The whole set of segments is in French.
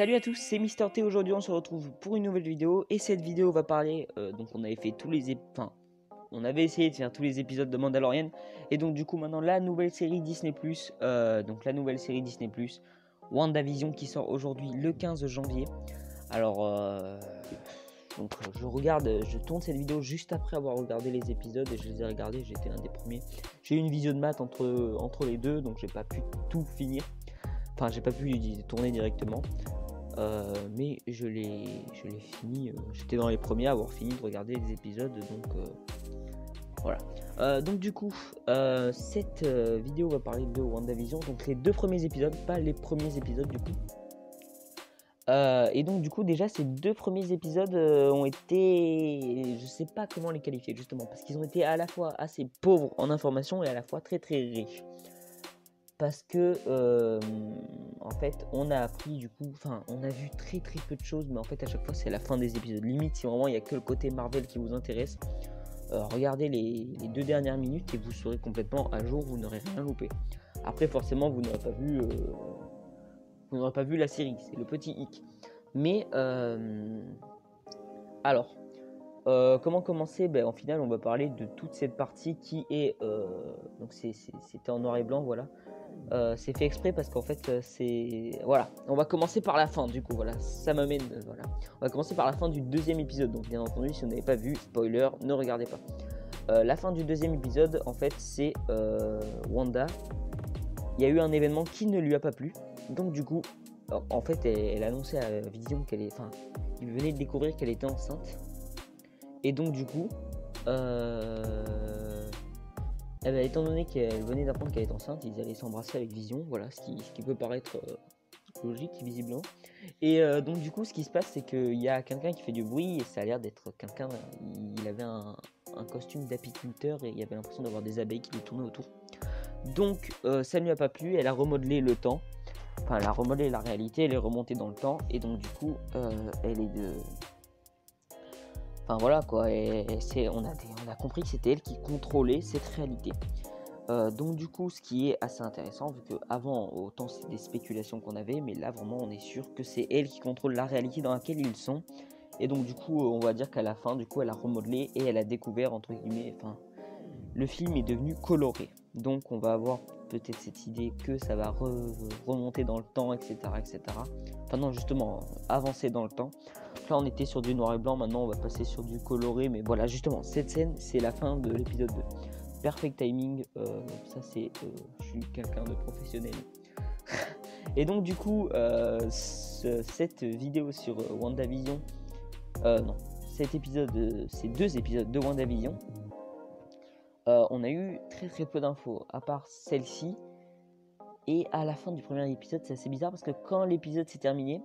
Salut à tous, c'est Mister T. Aujourd'hui on se retrouve pour une nouvelle vidéo et cette vidéo va parler, donc on avait fait on avait essayé de faire tous les épisodes de Mandalorian et donc du coup maintenant la nouvelle série Disney+, WandaVision qui sort aujourd'hui le 15 janvier. Alors je tourne cette vidéo juste après avoir regardé les épisodes et je les ai regardés, j'étais un des premiers. J'ai eu une vision de maths entre les deux donc j'ai pas pu tout finir, enfin j'ai pas pu tourner directement. Mais je l'ai fini, j'étais dans les premiers à avoir fini de regarder les épisodes, donc voilà. Donc du coup, cette vidéo va parler de WandaVision, donc les deux premiers épisodes, pas les premiers épisodes du coup. Et donc du coup déjà ces deux premiers épisodes ont été, je sais pas comment les qualifier justement, parce qu'ils ont été à la fois assez pauvres en informations et à la fois très très riches. Parce que en fait on a appris du coup, on a vu très très peu de choses, mais en fait à chaque fois c'est la fin des épisodes. Limite si vraiment il n'y a que le côté Marvel qui vous intéresse, regardez les 2 dernières minutes et vous serez complètement à jour, vous n'aurez rien loupé. Après forcément vous n'aurez pas vu la série, c'est le petit hic. Mais alors comment commencer? En final on va parler de toute cette partie qui est donc c'était en noir et blanc, voilà. C'est fait exprès parce qu'en fait voilà, on va commencer par la fin du coup, voilà, ça m'amène voilà. On va commencer par la fin du deuxième épisode, donc bien entendu si vous n'avez pas vu, spoiler, ne regardez pas. La fin du deuxième épisode en fait c'est Wanda, il y a eu un événement qui ne lui a pas plu, donc du coup en fait elle annonçait à Vision il venait de découvrir qu'elle était enceinte, et donc du coup étant donné qu'elle venait d'apprendre qu'elle est enceinte, ils allaient s'embrasser avec Vision, voilà, ce qui peut paraître logique visiblement. Et donc du coup ce qui se passe c'est qu'il y a quelqu'un qui fait du bruit et ça a l'air d'être quelqu'un, il avait un costume d'apiculteur et il y avait l'impression d'avoir des abeilles qui lui tournaient autour. Donc ça ne lui a pas plu, elle a remodelé le temps, elle a remodelé la réalité, elle est remontée dans le temps et donc du coup elle est de... voilà quoi, on a compris que c'était elle qui contrôlait cette réalité. Donc du coup ce qui est assez intéressant, vu que avant autant c'est des spéculations qu'on avait, mais là vraiment on est sûr que c'est elle qui contrôle la réalité dans laquelle ils sont. Et donc du coup on va dire qu'à la fin du coup elle a remodelé et elle a découvert entre guillemets, le film est devenu coloré. Donc on va avoir peut-être cette idée que ça va remonter dans le temps, etc., etc. Enfin non, justement avancer dans le temps. Là on était sur du noir et blanc, maintenant on va passer sur du coloré, mais voilà, justement cette scène c'est la fin de l'épisode 2. Perfect timing, ça c'est, je suis quelqu'un de professionnel. Et donc du coup cette vidéo sur WandaVision, non, ces deux épisodes de WandaVision, on a eu très très peu d'infos à part celle-ci. Et à la fin du premier épisode c'est assez bizarre parce que quand l'épisode s'est terminé,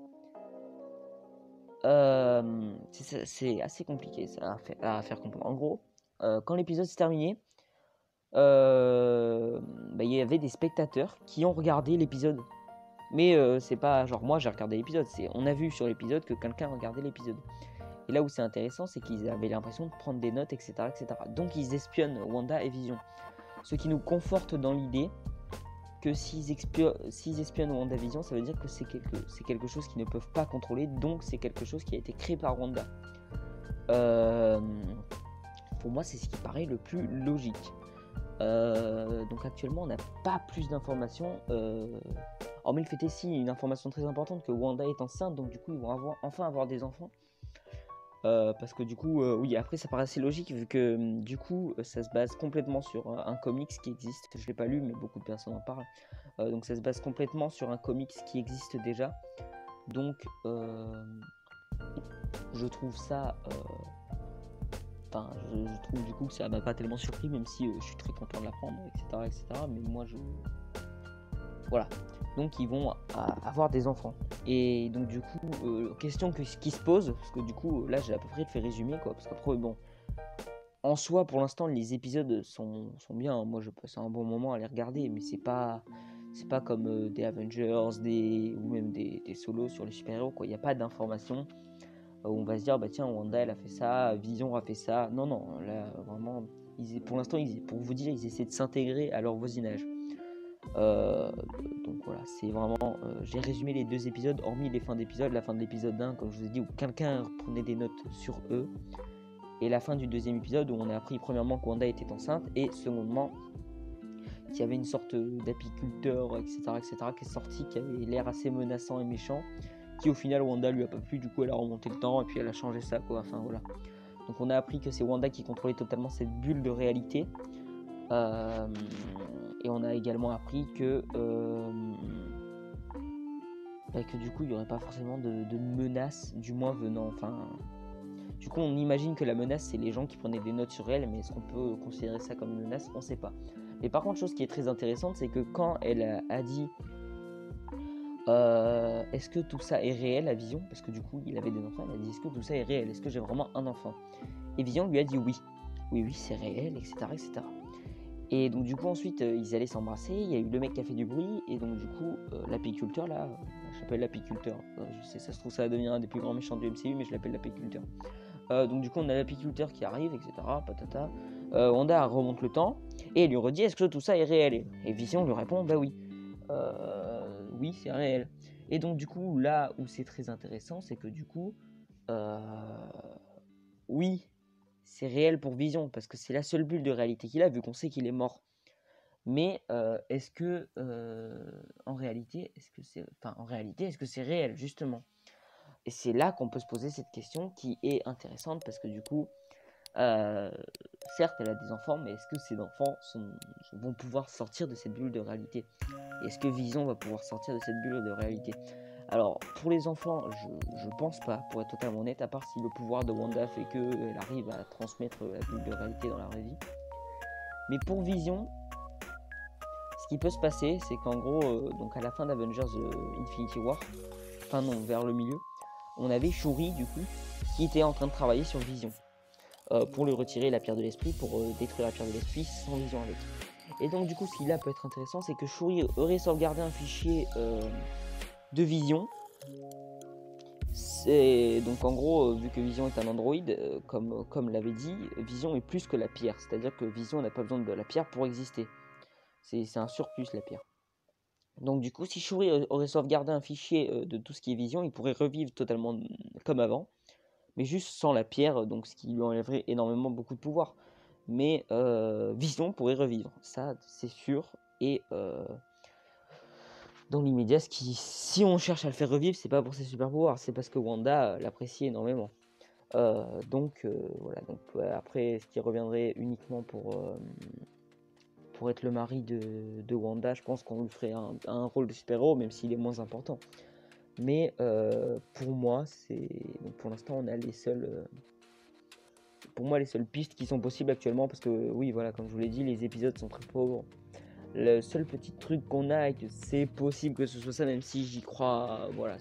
c'est assez compliqué ça à faire comprendre. En gros, quand l'épisode s'est terminé, il y avait des spectateurs qui ont regardé l'épisode. Mais c'est pas genre moi j'ai regardé l'épisode, on a vu sur l'épisode que quelqu'un regardait l'épisode. Et là où c'est intéressant, c'est qu'ils avaient l'impression de prendre des notes, etc., etc. Donc ils espionnent Wanda et Vision. Ce qui nous conforte dans l'idée que s'ils espionnent WandaVision, ça veut dire que c'est quelque chose qu'ils ne peuvent pas contrôler, donc c'est quelque chose qui a été créé par Wanda. Pour moi, c'est ce qui paraît le plus logique. Donc actuellement, on n'a pas plus d'informations. Hormis le fait ici, une information très importante que Wanda est enceinte, donc du coup, ils vont enfin avoir des enfants. Parce que du coup, oui, après ça paraît assez logique vu que du coup ça se base complètement sur un comics qui existe. Je l'ai pas lu, mais beaucoup de personnes en parlent. Donc ça se base complètement sur un comics qui existe déjà. Donc je trouve ça, je trouve du coup que ça m'a pas tellement surpris, même si je suis très content de l'apprendre, etc., etc. Mais moi voilà. Donc ils vont avoir des enfants. Et donc du coup, question qui se pose, parce que du coup là j'ai à peu près fait résumer quoi, parce qu'après bon, en soi pour l'instant les épisodes sont bien, moi je passe un bon moment à les regarder, mais c'est pas comme des Avengers, ou même des solos sur les super-héros quoi, il n'y a pas d'informations où on va se dire bah tiens Wanda elle a fait ça, Vision a fait ça, non là vraiment, pour l'instant pour vous dire ils essaient de s'intégrer à leur voisinage. Euh, donc voilà, c'est vraiment... j'ai résumé les 2 épisodes, hormis les fins d'épisode. La fin de l'épisode 1, comme je vous ai dit, où quelqu'un prenait des notes sur eux. Et la fin du 2e épisode, où on a appris premièrement que Wanda était enceinte, et secondement, qu'il y avait une sorte d'apiculteur, etc., qui est sorti, qui avait l'air assez menaçant et méchant, qui au final, Wanda lui a pas plu, du coup elle a remonté le temps, et puis elle a changé ça, quoi, enfin voilà. Donc on a appris que c'est Wanda qui contrôlait totalement cette bulle de réalité. Et on a également appris que du coup il n'y aurait pas forcément de menace, du moins venant, enfin... Du coup on imagine que la menace c'est les gens qui prenaient des notes sur elle, mais est-ce qu'on peut considérer ça comme une menace? On sait pas. Mais par contre, chose qui est très intéressante, c'est que quand elle a dit est-ce que tout ça est réel à Vision, parce que du coup il avait des enfants, elle a dit est-ce que tout ça est réel, est-ce que j'ai vraiment un enfant? Et Vision lui a dit oui, oui c'est réel, etc. Et donc du coup ensuite ils allaient s'embrasser, il y a eu le mec qui a fait du bruit, et donc du coup l'apiculteur là, je l'appelle l'apiculteur, je sais, ça se trouve ça va devenir un des plus grands méchants du MCU, mais je l'appelle l'apiculteur. Donc du coup on a l'apiculteur qui arrive, etc. Patata. Wanda remonte le temps, et elle lui redit est-ce que tout ça est réel? Et Vision lui répond bah oui. Oui c'est réel. Et donc du coup là où c'est très intéressant, c'est que du coup oui c'est réel pour Vision, parce que c'est la seule bulle de réalité qu'il a, vu qu'on sait qu'il est mort. Mais est-ce que en réalité, est-ce que c'est réel, justement? Et c'est là qu'on peut se poser cette question qui est intéressante, parce que du coup, certes, elle a des enfants, mais est-ce que ces enfants vont pouvoir sortir de cette bulle de réalité? Et est-ce que Vision va pouvoir sortir de cette bulle de réalité? Alors, pour les enfants, je pense pas, pour être totalement honnête, à part si le pouvoir de Wanda fait qu'elle arrive à transmettre la bulle de réalité dans la vraie vie. Mais pour Vision, ce qui peut se passer, c'est qu'en gros, donc à la fin d'Avengers Infinity War, enfin non, vers le milieu, on avait Shuri, du coup, qui était en train de travailler sur Vision, pour lui retirer la pierre de l'esprit, pour détruire la pierre de l'esprit sans Vision avec. Et donc du coup, ce qui là peut être intéressant, c'est que Shuri aurait sauvegardé un fichier de Vision. Donc en gros, vu que Vision est un androïde, comme l'avait dit, Vision est plus que la pierre, c'est-à-dire que Vision n'a pas besoin de la pierre pour exister. C'est un surplus, la pierre. Donc du coup, si Shuri aurait sauvegardé un fichier de tout ce qui est Vision, il pourrait revivre totalement comme avant, mais juste sans la pierre, donc ce qui lui enlèverait énormément beaucoup de pouvoir. Mais Vision pourrait revivre, ça c'est sûr. Et dans l'immédiat, si on cherche à le faire revivre, c'est pas pour ses super pouvoirs, c'est parce que Wanda l'apprécie énormément. Donc voilà, donc après, ce qui reviendrait uniquement pour être le mari de Wanda, je pense qu'on lui ferait un rôle de super-héros, même s'il est moins important. Mais pour moi, pour l'instant, on a les seules pistes qui sont possibles actuellement, parce que oui, voilà, comme je vous l'ai dit, les épisodes sont très pauvres. Le seul petit truc qu'on a, et que c'est possible que ce soit ça, même si j'y crois, voilà,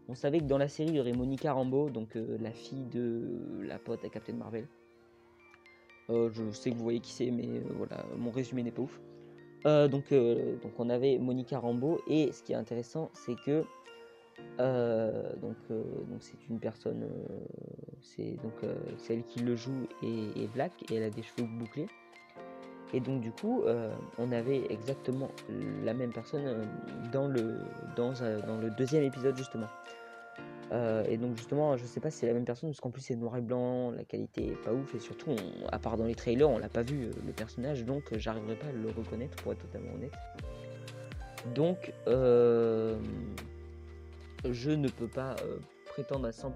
on savait que dans la série, il y aurait Monica Rambeau, donc la fille de la pote à Captain Marvel. Je sais que vous voyez qui c'est, mais voilà, mon résumé n'est pas ouf. Donc on avait Monica Rambeau, et ce qui est intéressant, c'est que donc c'est une personne, c'est celle qui le joue est black, et elle a des cheveux bouclés. Et donc du coup, on avait exactement la même personne dans le 2e épisode, justement. Et donc justement, je sais pas si c'est la même personne, parce qu'en plus c'est noir et blanc, la qualité est pas ouf, et surtout, à part dans les trailers, on l'a pas vu le personnage, donc j'arriverai pas à le reconnaître, pour être totalement honnête. Donc je ne peux pas prétendre à 100%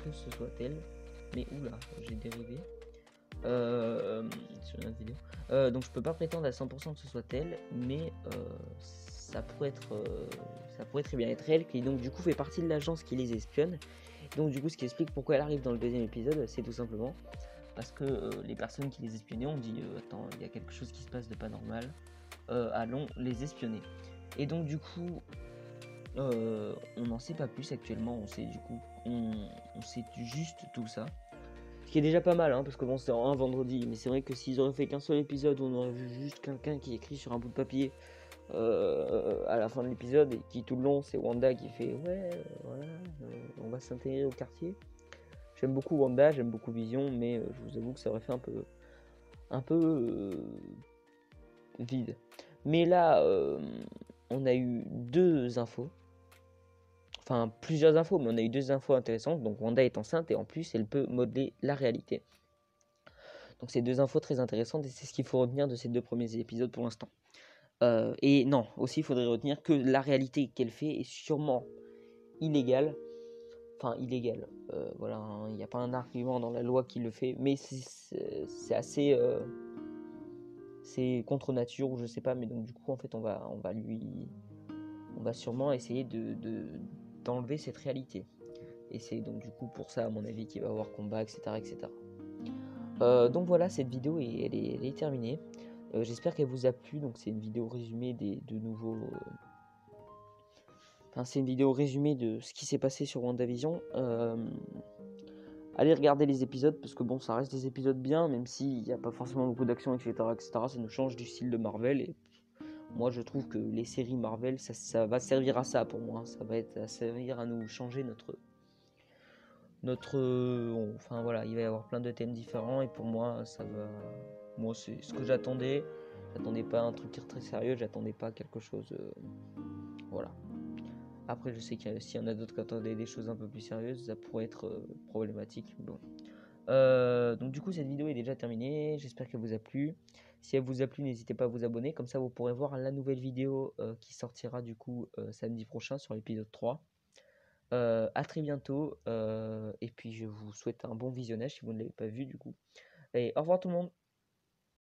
que ce soit elle. Mais oula, j'ai dérivé sur une autre vidéo. Donc je peux pas prétendre à 100% que ce soit elle, mais ça pourrait très bien être elle, qui donc du coup fait partie de l'agence qui les espionne. Donc du coup, ce qui explique pourquoi elle arrive dans le 2e épisode, c'est tout simplement parce que les personnes qui les espionnaient ont dit attends, il y a quelque chose qui se passe de pas normal, allons les espionner. Et donc du coup, on n'en sait pas plus actuellement, on sait juste tout ça. Ce qui est déjà pas mal, hein, parce que bon, c'est un vendredi, mais c'est vrai que s'ils auraient fait qu'un seul épisode où on aurait vu juste quelqu'un qui écrit sur un bout de papier à la fin de l'épisode, et qui tout le long c'est Wanda qui fait ouais, voilà, on va s'intégrer au quartier. J'aime beaucoup Wanda, j'aime beaucoup Vision, mais je vous avoue que ça aurait fait un peu vide. Mais là, on a eu deux infos. Enfin, plusieurs infos, mais on a eu deux infos intéressantes. Donc, Wanda est enceinte et en plus, elle peut modeler la réalité. Donc, c'est deux infos très intéressantes et c'est ce qu'il faut retenir de ces deux premiers épisodes pour l'instant. Et non, aussi, il faudrait retenir que la réalité qu'elle fait est sûrement illégale. Enfin, illégale. Voilà, il n'y a pas un argument dans la loi qui le fait, mais c'est assez. C'est contre nature ou je sais pas, mais donc du coup, en fait, on va sûrement essayer d'enlever cette réalité. Et c'est donc du coup pour ça, à mon avis, qu'il va y avoir combat, etc. etc. Donc voilà, cette vidéo, elle est terminée. J'espère qu'elle vous a plu. Donc c'est une vidéo résumée de nouveaux... Enfin, c'est une vidéo résumée de ce qui s'est passé sur WandaVision. Allez regarder les épisodes, parce que bon, ça reste des épisodes bien, même s'il n'y a pas forcément beaucoup d'action, etc., etc. Ça nous change du style de Marvel. Et moi, je trouve que les séries Marvel, ça va servir à ça pour moi. Ça va servir à nous changer enfin voilà, il va y avoir plein de thèmes différents et pour moi moi c'est ce que j'attendais pas un truc très sérieux, j'attendais pas quelque chose, voilà. Après je sais s'il y en a d'autres qui attendaient des choses un peu plus sérieuses, ça pourrait être problématique. Bon. Donc du coup cette vidéo est déjà terminée, j'espère qu'elle vous a plu. Si elle vous a plu, n'hésitez pas à vous abonner, comme ça vous pourrez voir la nouvelle vidéo qui sortira du coup samedi prochain sur l'épisode 3. À très bientôt, et puis je vous souhaite un bon visionnage si vous ne l'avez pas vu du coup. Et au revoir tout le monde.